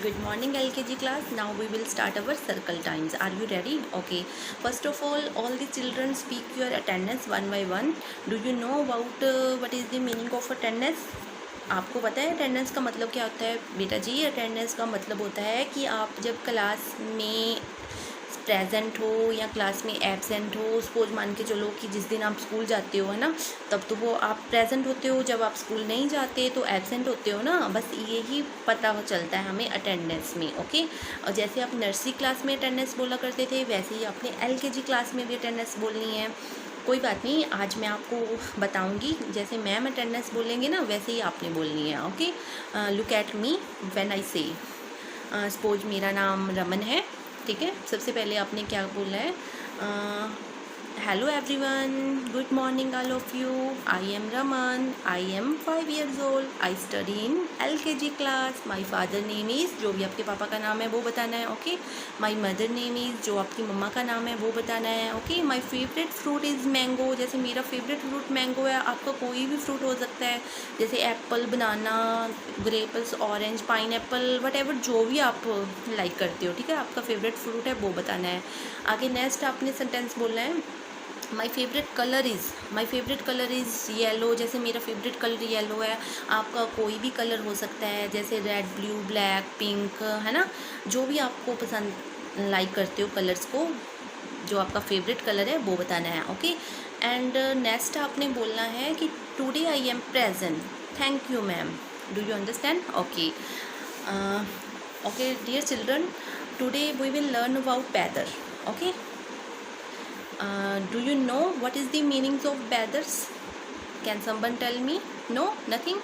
Good morning LKG class. Now we will start our circle times. Are you ready? Okay. First of all the children speak your attendance one by one. Do you know about what is the meaning of attendance? आपको पता है attendance का मतलब क्या होता है बेटा जी? Attendance का मतलब होता है कि आप जब क्लास में प्रेजेंट हो या क्लास में एब्सेंट हो। सपोज मान के चलो कि जिस दिन आप स्कूल जाते हो है ना, तब तो वो आप प्रेजेंट होते हो, जब आप स्कूल नहीं जाते तो एब्सेंट होते हो ना। बस यही पता चलता है हमें अटेंडेंस में। ओके। और जैसे आप नर्सरी क्लास में अटेंडेंस बोला करते थे, वैसे ही आपने LKG क्लास में भी अटेंडेंस बोलनी है। कोई बात नहीं, आज मैं आपको बताऊंगी, जैसे मैम अटेंडेंस बोलेंगे ना वैसे ही आपने बोलनी है। Okay. Look at me when I से। सपोज मेरा नाम रमन है, ठीक है। सबसे पहले आपने क्या बोलना है? Hello everyone, good morning all of you. I am Raman, I am 5 years old, I study in LKG class. My father name is, जो भी आपके पापा का नाम है वो बताना है। Okay. My mother name is, जो आपकी मम्मा का नाम है वो बताना है। Okay. My favourite fruit is mango, जैसे मेरा फेवरेट फ्रूट मैंगो है, आपका कोई भी फ्रूट हो सकता है, जैसे एप्पल, बनाना, ग्रेप्स, ऑरेंज, पाइनएप्पल, वटेवर जो भी आप लाइक करते हो, ठीक है। आपका फेवरेट फ्रूट है वो बताना है। आगे नेक्स्ट आपने सेंटेंस बोलना है my favourite colour is yellow, जैसे मेरा फेवरेट कलर येलो है, आपका कोई भी कलर हो सकता है, जैसे रेड, ब्लू, ब्लैक, पिंक, है ना। जो भी आपको पसंद लाइक करते हो कलर्स को, जो आपका फेवरेट कलर है वो बताना है। ओके। एंड नेक्स्ट आपने बोलना है कि today I am present, thank you ma'am. Do you understand? Okay. Okay dear children, today we will learn about weather. Okay. Do you know what is the meanings of weathers? Can someone tell me? No, nothing.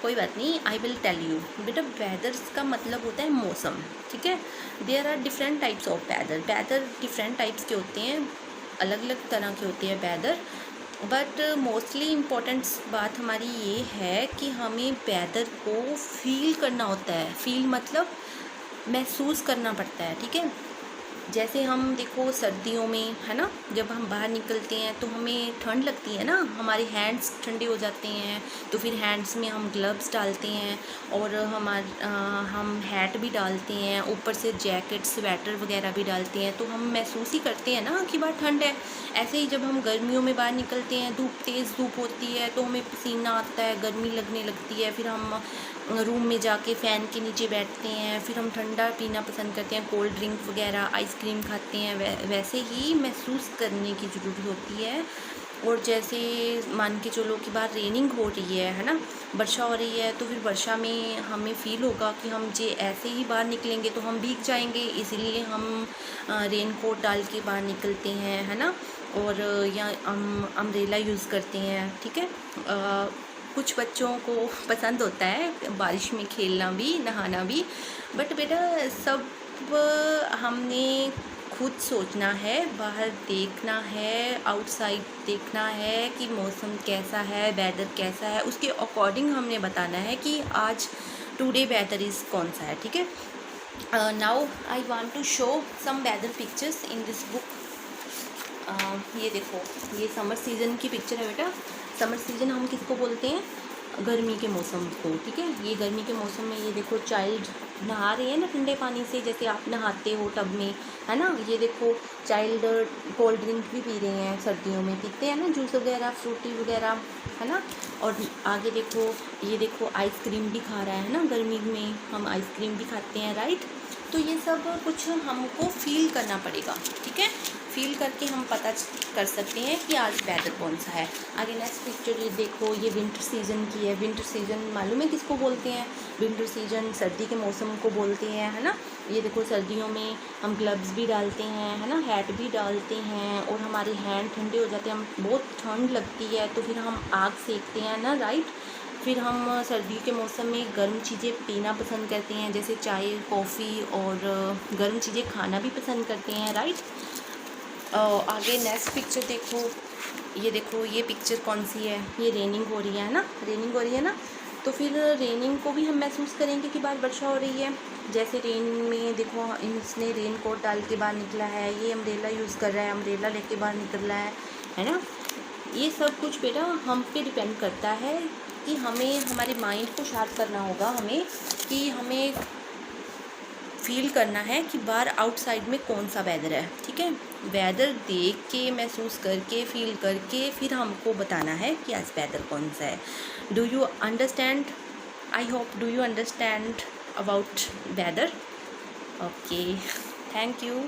कोई बात नहीं, I will tell you. बेटा वेदर्स का मतलब होता है मौसम, ठीक है। There are different types of weather. Weather different types के होते हैं, अलग अलग तरह के होते हैं वेदर। बट मोस्टली इम्पोर्टेंट बात हमारी ये है कि हमें वेदर को फील करना होता है। फील मतलब महसूस करना पड़ता है, ठीक है। जैसे हम देखो सर्दियों में, है ना, जब हम बाहर निकलते हैं तो हमें ठंड लगती है ना, हमारे हैंड्स ठंडे हो जाते हैं, तो फिर हैंड्स में हम ग्लव्स डालते हैं और हम हैट भी डालते हैं, ऊपर से जैकेट, स्वेटर वगैरह भी डालते हैं, तो हम महसूस ही करते हैं ना कि बाहर ठंड है। ऐसे ही जब हम गर्मियों में बाहर निकलते हैं, तेज़ धूप होती है तो हमें पसीना आता है, गर्मी लगने लगती है, फिर हम रूम में जाके फ़ैन के नीचे बैठते हैं, फिर हम ठंडा पीना पसंद करते हैं, कोल्ड ड्रिंक वगैरह, आइसक्रीम खाते हैं। वैसे ही महसूस करने की ज़रूरत होती है। और जैसे मान के चलो कि बाहर रेनिंग हो रही है ना, वर्षा हो रही है, तो फिर वर्षा में हमें फ़ील होगा कि हम जे ऐसे ही बाहर निकलेंगे तो हम भीग जाएंगे, इसीलिए हम रेन कोट डाल के बाहर निकलते हैं, है ना। और या हम अम्ब्रेला यूज़ करते हैं, ठीक है। कुछ बच्चों को पसंद होता है बारिश में खेलना भी, नहाना भी, बट बेटा सब हमने खुद सोचना है, बाहर देखना है, आउटसाइड देखना है कि मौसम कैसा है, वेदर कैसा है, उसके अकॉर्डिंग हमने बताना है कि आज टुडे वेदर इज़ कौन सा है, ठीक है। Now I want to show some weather pictures in this book. ये देखो, ये समर सीज़न की पिक्चर है बेटा। समर सीज़न हम किसको बोलते हैं? गर्मी के मौसम को, ठीक है। ये गर्मी के मौसम में ये देखो चाइल्ड नहा रहे हैं ना ठंडे पानी से, जैसे आप नहाते हो टब में, है ना। ये देखो चाइल्ड कोल्ड ड्रिंक भी पी रहे हैं, सर्दियों में पीते हैं ना जूस वगैरह, फ्रूटी वगैरह, है ना। और आगे देखो, ये देखो आइसक्रीम भी खा रहा है ना, गर्मी में हम आइसक्रीम भी खाते हैं, राइट। तो ये सब कुछ हमको फील करना पड़ेगा, ठीक है। फील करके हम पता कर सकते हैं कि आज वेदर कौन सा है। आगे नेक्स्ट पिक्चर ये देखो, ये विंटर सीज़न की है। विंटर सीज़न मालूम है किसको बोलते हैं? विंटर सीज़न सर्दी के मौसम को बोलते हैं, है ना। ये देखो सर्दियों में हम ग्लव्स भी डालते हैं, है ना, हैट भी डालते हैं, और हमारे हैंड ठंडे हो जाते हैं, हम बहुत ठंड लगती है तो फिर हम आग सेकते हैं ना, राइट। फिर हम सर्दी के मौसम में गर्म चीज़ें पीना पसंद करते हैं, जैसे चाय, कॉफ़ी, और गर्म चीज़ें खाना भी पसंद करते हैं, राइट। आगे नेक्स्ट पिक्चर देखो, ये देखो ये पिक्चर कौन सी है? ये रेनिंग हो रही है ना, रेनिंग हो रही है ना, तो फिर रेनिंग को भी हम महसूस करेंगे कि बाहर वर्षा हो रही है। जैसे रेन में देखो, इसने रेन कोट डाल के बाहर निकला है, ये अम्ब्रेला यूज़ कर रहा है, अम्ब्रेला लेके बाहर निकल रहा है ना। ये सब कुछ बेटा हम पे डिपेंड करता है कि हमें हमारे माइंड को शार्प करना होगा, हमें कि हमें फील करना है कि बाहर आउटसाइड में कौन सा वेदर है, ठीक है। वेदर देख के, महसूस करके, फील करके फिर हमको बताना है कि आज वेदर कौन सा है। Do you understand? I hope do you understand about weather? Okay, thank you.